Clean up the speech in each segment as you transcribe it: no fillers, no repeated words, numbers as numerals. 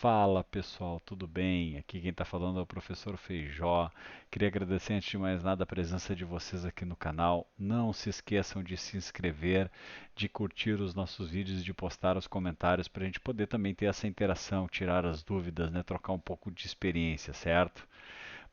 Fala pessoal, tudo bem? Aqui quem está falando é o professor Feijó. Queria agradecer antes de mais nada a presença de vocês aqui no canal. Não se esqueçam de se inscrever, de curtir os nossos vídeos, de postar os comentários para a gente poder também ter essa interação, tirar as dúvidas, né? Trocar um pouco de experiência, certo?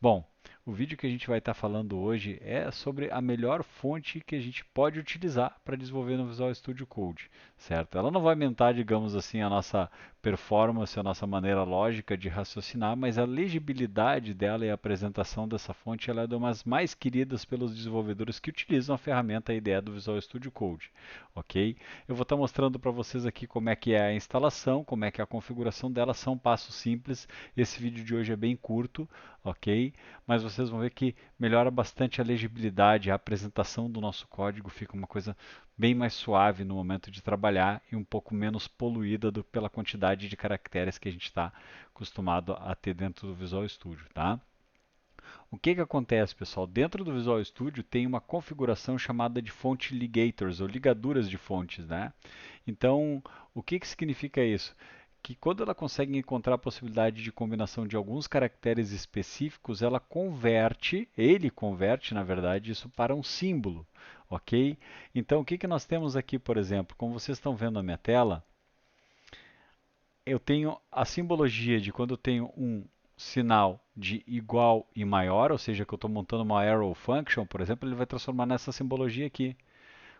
Bom, o vídeo que a gente vai estar falando hoje é sobre a melhor fonte que a gente pode utilizar para desenvolver no Visual Studio Code, certo? Ela não vai aumentar, digamos assim, a nossa performance, a nossa maneira lógica de raciocinar, mas a legibilidade dela e a apresentação dessa fonte ela é uma das mais queridas pelos desenvolvedores que utilizam a ferramenta e a ideia do Visual Studio Code, ok? Eu vou estar mostrando para vocês aqui como é que é a instalação, como é que é a configuração dela, são passos simples. Esse vídeo de hoje é bem curto, ok? Mas vocês vão ver que melhora bastante a legibilidade, a apresentação do nosso código fica uma coisa bem mais suave no momento de trabalhar e um pouco menos poluída pela quantidade de caracteres que a gente está acostumado a ter dentro do Visual Studio, tá? O que que acontece, pessoal? Dentro do Visual Studio tem uma configuração chamada de font ligators, ou ligaduras de fontes, né? Então, o que que significa isso? Que quando ela consegue encontrar a possibilidade de combinação de alguns caracteres específicos, ele converte, na verdade, isso para um símbolo, ok? Então, o que que nós temos aqui, por exemplo? Como vocês estão vendo na minha tela, eu tenho a simbologia de quando eu tenho um sinal de igual e maior, ou seja, que eu estou montando uma arrow function, por exemplo, ele vai transformar nessa simbologia aqui.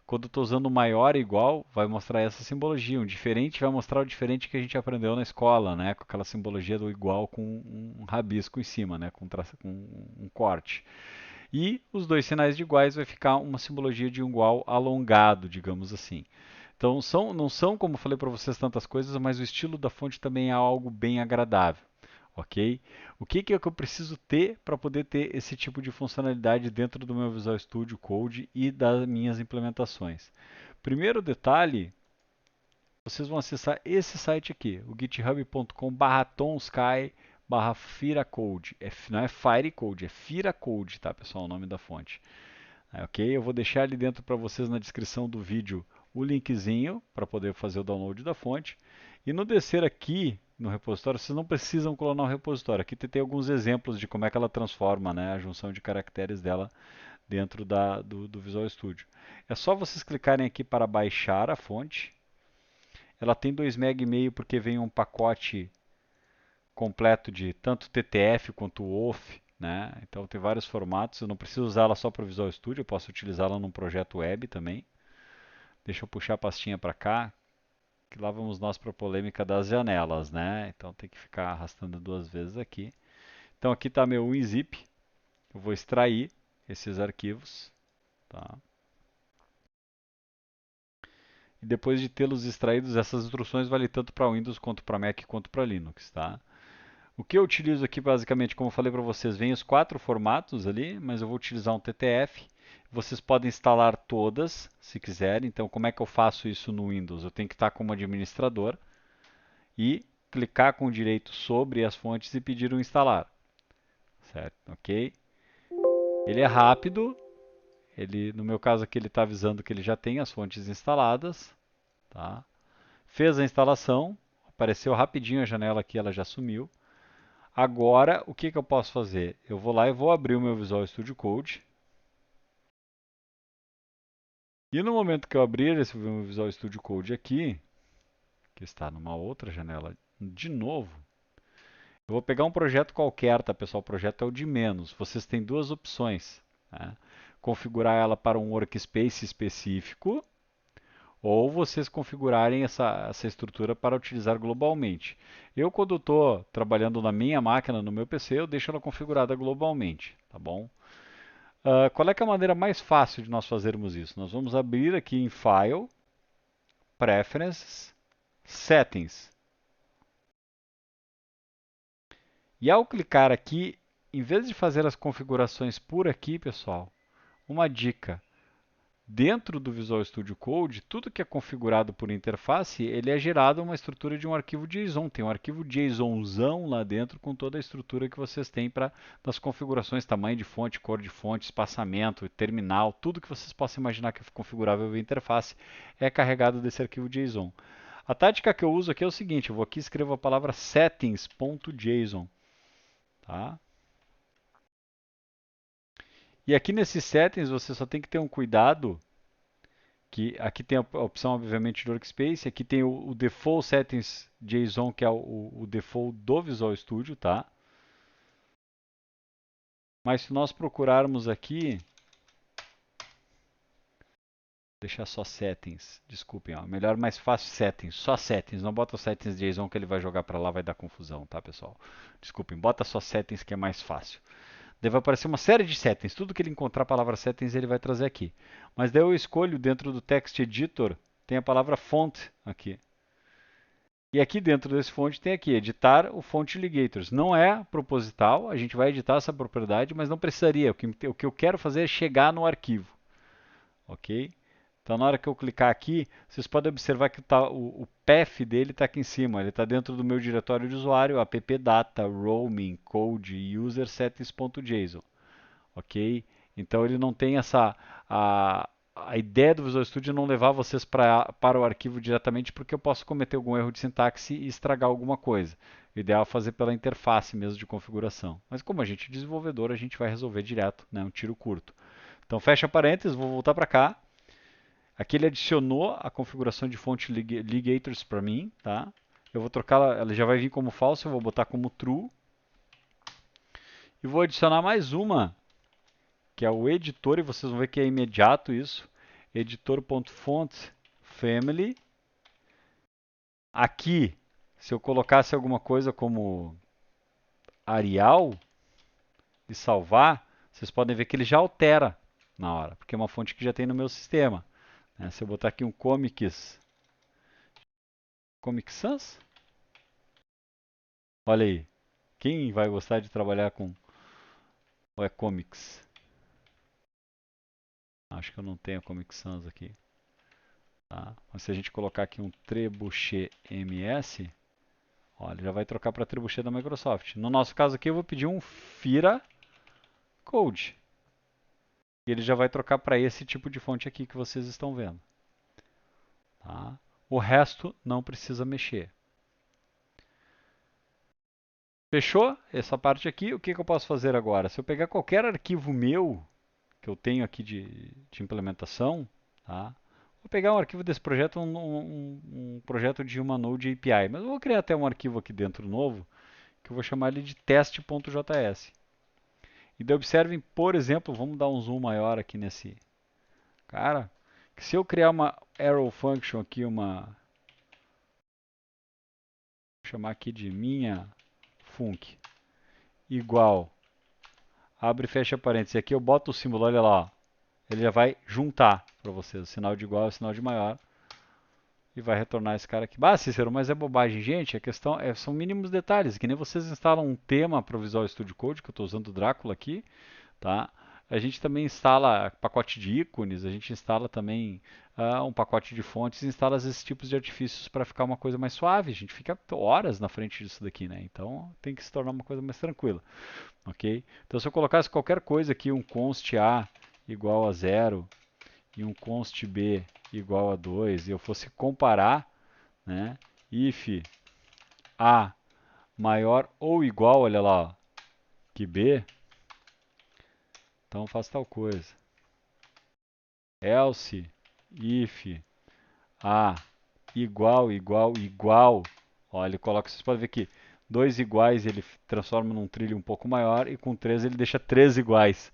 Quando eu estou usando maior e igual, vai mostrar essa simbologia. Um diferente vai mostrar o diferente que a gente aprendeu na escola, né? Com aquela simbologia do igual com um rabisco em cima, né? Com um corte. E os dois sinais de iguais vai ficar uma simbologia de um igual alongado, digamos assim. Então não são, como eu falei para vocês, tantas coisas, mas o estilo da fonte também é algo bem agradável, ok? O que é que eu preciso ter para poder ter esse tipo de funcionalidade dentro do meu Visual Studio Code e das minhas implementações? Primeiro detalhe, vocês vão acessar esse site aqui, o github.com/tonsky/firacode. Não é Firecode, é Firacode, tá, pessoal? O nome da fonte. Ok? Eu vou deixar ali dentro para vocês na descrição do vídeo o linkzinho para poder fazer o download da fonte. E no descer aqui no repositório, vocês não precisam clonar o repositório. Aqui tem alguns exemplos de como é que ela transforma, né, a junção de caracteres dela dentro do Visual Studio. É só vocês clicarem aqui para baixar a fonte. Ela tem 2,5 MB porque vem um pacote completo de tanto TTF quanto OFF, né? Então tem vários formatos. Eu não preciso usá-la só para o Visual Studio, eu posso utilizá-la num projeto web também. Deixa eu puxar a pastinha para cá, que lá vamos nós para a polêmica das janelas, né? Então tem que ficar arrastando duas vezes aqui. Então aqui está meu WinZip. Eu vou extrair esses arquivos, tá? E depois de tê-los extraídos, essas instruções valem tanto para Windows quanto para Mac quanto para Linux, tá? O que eu utilizo aqui, basicamente, como eu falei para vocês, vem os quatro formatos ali, mas eu vou utilizar um TTF. Vocês podem instalar todas, se quiserem. Então, como é que eu faço isso no Windows? Eu tenho que estar como administrador e clicar com o direito sobre as fontes e pedir o instalar. Certo? Ok? Ele é rápido. No meu caso aqui, ele está avisando que ele já tem as fontes instaladas. Tá? Fez a instalação. Apareceu rapidinho a janela aqui, ela já sumiu. Agora, o que que eu posso fazer? Eu vou lá e vou abrir o meu Visual Studio Code. E no momento que eu abrir esse meu Visual Studio Code aqui, que está numa outra janela de novo, eu vou pegar um projeto qualquer, tá, pessoal? O projeto é o de menos. Vocês têm duas opções, né? Configurar ela para um workspace específico ou vocês configurarem essa estrutura para utilizar globalmente. Eu, quando estou trabalhando na minha máquina, no meu PC, eu deixo ela configurada globalmente, tá bom? Qual é, que é a maneira mais fácil de nós fazermos isso? Nós vamos abrir aqui em File, Preferences, Settings. E ao clicar aqui, em vez de fazer as configurações por aqui, pessoal, uma dica. Dentro do Visual Studio Code, tudo que é configurado por interface, ele é gerado uma estrutura de um arquivo JSON. Tem um arquivo JSONzão lá dentro com toda a estrutura que vocês têm para das configurações, tamanho de fonte, cor de fonte, espaçamento, terminal, tudo que vocês possam imaginar que é configurável via interface é carregado desse arquivo JSON. A tática que eu uso aqui é o seguinte, eu vou aqui e escrevo a palavra settings.json, tá? E aqui nesses settings você só tem que ter um cuidado que aqui tem a opção obviamente de workspace, aqui tem o default settings JSON que é o default do Visual Studio, tá? Mas se nós procurarmos aqui, deixar só settings, desculpem, ó, melhor mais fácil settings, só settings, não bota settings JSON que ele vai jogar para lá, vai dar confusão, tá pessoal? Desculpem, bota só settings que é mais fácil. Deve aparecer uma série de settings, tudo que ele encontrar a palavra settings ele vai trazer aqui. Mas daí eu escolho dentro do text editor, tem a palavra font aqui. E aqui dentro desse font tem aqui, editar o font ligators. Não é proposital, a gente vai editar essa propriedade, mas não precisaria. O que eu quero fazer é chegar no arquivo. Ok? Então na hora que eu clicar aqui, vocês podem observar que o path dele está aqui em cima. Ele está dentro do meu diretório de usuário, appdata, roaming, code, user settings.json. Ok? Então ele não tem essa... A ideia do Visual Studio é não levar vocês para o arquivo diretamente, porque eu posso cometer algum erro de sintaxe e estragar alguma coisa. O ideal é fazer pela interface mesmo de configuração. Mas como a gente é desenvolvedor, a gente vai resolver direto, né? Um tiro curto. Então fecha parênteses, vou voltar para cá. Aqui ele adicionou a configuração de fonte ligators para mim, tá? Eu vou trocar, ela já vai vir como false, eu vou botar como true. E vou adicionar mais uma, que é o editor, e vocês vão ver que é imediato isso. Editor.fontFamily. Aqui, se eu colocasse alguma coisa como Arial e salvar, vocês podem ver que ele já altera na hora, porque é uma fonte que já tem no meu sistema. Se eu botar aqui um Comic Sans, olha aí, quem vai gostar de trabalhar com Comics? Acho que eu não tenho Comic Sans aqui. Tá? Mas se a gente colocar aqui um Trebuchet MS, olha, já vai trocar para Trebuchet da Microsoft. No nosso caso aqui, eu vou pedir um Fira Code. E ele já vai trocar para esse tipo de fonte aqui que vocês estão vendo. Tá? O resto não precisa mexer. Fechou essa parte aqui? O que eu posso fazer agora? Se eu pegar qualquer arquivo meu que eu tenho aqui de implementação, tá? Vou pegar um arquivo desse projeto, um projeto de uma Node API, mas eu vou criar até um arquivo aqui dentro novo, que eu vou chamar ele de teste.js. E daí observem, por exemplo, vamos dar um zoom maior aqui nesse cara, que se eu criar uma arrow function aqui, vou chamar aqui de minha func, igual, abre e fecha parênteses, aqui eu boto o símbolo, olha lá, ele já vai juntar para vocês, o sinal de igual e o sinal de maior, e vai retornar esse cara aqui. Ah, Cícero, mas é bobagem. Gente, a questão são mínimos detalhes, que nem vocês instalam um tema para o Visual Studio Code, que eu estou usando o Drácula aqui, tá? A gente também instala pacote de ícones, a gente instala também um pacote de fontes, instala esses tipos de artifícios para ficar uma coisa mais suave. A gente fica horas na frente disso daqui, né? Então tem que se tornar uma coisa mais tranquila, ok? Então se eu colocasse qualquer coisa aqui, um const A igual a 0 e um const B igual a 2, e eu fosse comparar, né? If A maior ou igual, olha lá, ó, que B, então faz tal coisa. Else, if A igual, igual, igual. Ó, ele coloca, vocês podem ver que dois iguais ele transforma num trilho um pouco maior e com três ele deixa três iguais,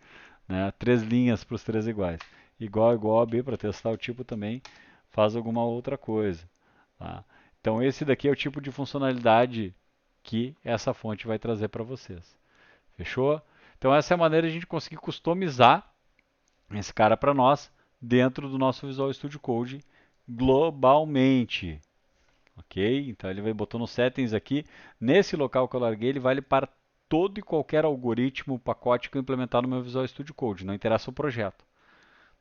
né? Três linhas para os três iguais. Igual, igual a B para testar o tipo também faz alguma outra coisa. Tá? Então esse daqui é o tipo de funcionalidade que essa fonte vai trazer para vocês. Fechou? Então essa é a maneira de a gente conseguir customizar esse cara para nós dentro do nosso Visual Studio Code globalmente. Ok? Então ele vai botou no settings aqui. Nesse local que eu larguei, ele vale para todo e qualquer algoritmo, pacote que eu implementar no meu Visual Studio Code. Não interessa o projeto.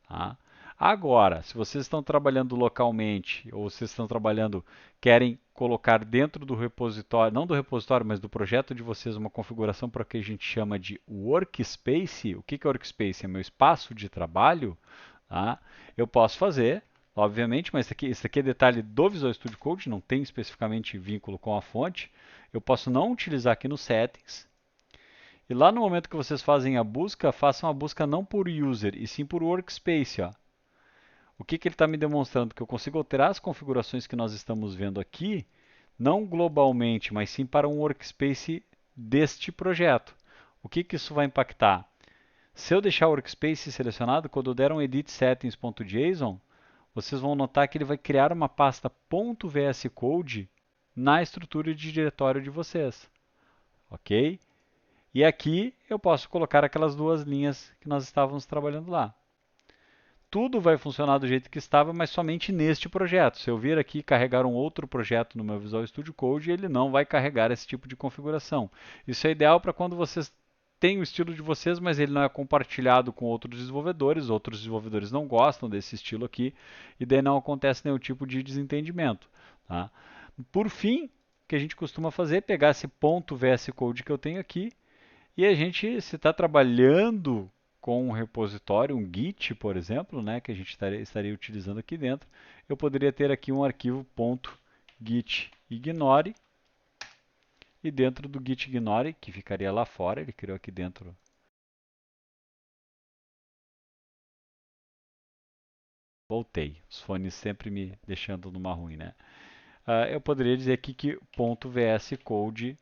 Tá? Agora, se vocês estão trabalhando localmente ou vocês estão trabalhando, querem colocar dentro do repositório, não do repositório, mas do projeto de vocês uma configuração para o que a gente chama de workspace. O que é workspace? É meu espaço de trabalho. Tá? Eu posso fazer, obviamente, mas isso aqui é detalhe do Visual Studio Code, não tem especificamente vínculo com a fonte. Eu posso não utilizar aqui nos settings. E lá no momento que vocês fazem a busca, façam a busca não por user, e sim por workspace. Ó. O que ele está me demonstrando? Que eu consigo alterar as configurações que nós estamos vendo aqui, não globalmente, mas sim para um workspace deste projeto. O que isso vai impactar? Se eu deixar o workspace selecionado, quando eu der um edit settings.json, vocês vão notar que ele vai criar uma pasta .vscode na estrutura de diretório de vocês. Ok? E aqui eu posso colocar aquelas duas linhas que nós estávamos trabalhando lá. Tudo vai funcionar do jeito que estava, mas somente neste projeto. Se eu vir aqui carregar um outro projeto no meu Visual Studio Code, ele não vai carregar esse tipo de configuração. Isso é ideal para quando vocês têm o estilo de vocês, mas ele não é compartilhado com outros desenvolvedores não gostam desse estilo aqui, e daí não acontece nenhum tipo de desentendimento. Tá? Por fim, o que a gente costuma fazer é pegar esse .vs Code que eu tenho aqui, e a gente, se está trabalhando com um repositório, um Git, por exemplo, né, que a gente estaria utilizando aqui dentro, eu poderia ter aqui um arquivo .git ignore, e dentro do git ignore, que ficaria lá fora, ele criou aqui dentro. Voltei, os fones sempre me deixando numa ruim, né? Eu poderia dizer aqui que .vs code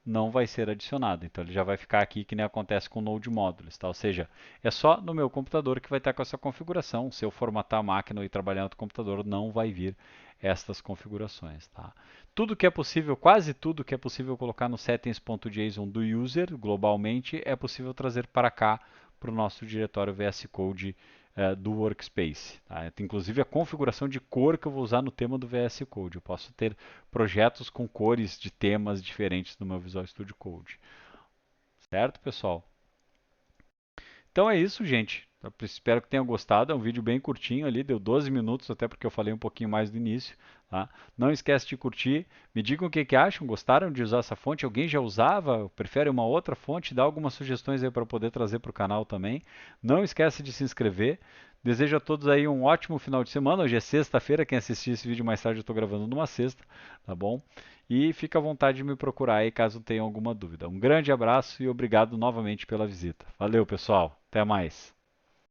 não vai ser adicionado. Então ele já vai ficar aqui que nem acontece com o Node Modules, tá? Ou seja, é só no meu computador que vai estar com essa configuração. Se eu formatar a máquina e trabalhar no outro computador, não vai vir estas configurações, tá? Tudo que é possível, quase tudo que é possível colocar no settings.json do user globalmente é possível trazer para cá para o nosso diretório VS Code do Workspace. Tá? Inclusive a configuração de cor que eu vou usar no tema do VS Code. Eu posso ter projetos com cores de temas diferentes no meu Visual Studio Code. Certo, pessoal? Então é isso, gente. Eu espero que tenham gostado. É um vídeo bem curtinho ali, deu 12 minutos, até porque eu falei um pouquinho mais no início. Tá? Não esquece de curtir. Me digam o que acham. Gostaram de usar essa fonte? Alguém já usava? Prefere uma outra fonte? Dá algumas sugestões aí para poder trazer para o canal também. Não esquece de se inscrever. Desejo a todos aí um ótimo final de semana. Hoje é sexta-feira. Quem assistir esse vídeo mais tarde, eu estou gravando numa sexta, tá bom? E fica à vontade de me procurar aí caso tenha alguma dúvida. Um grande abraço e obrigado novamente pela visita. Valeu, pessoal. Até mais.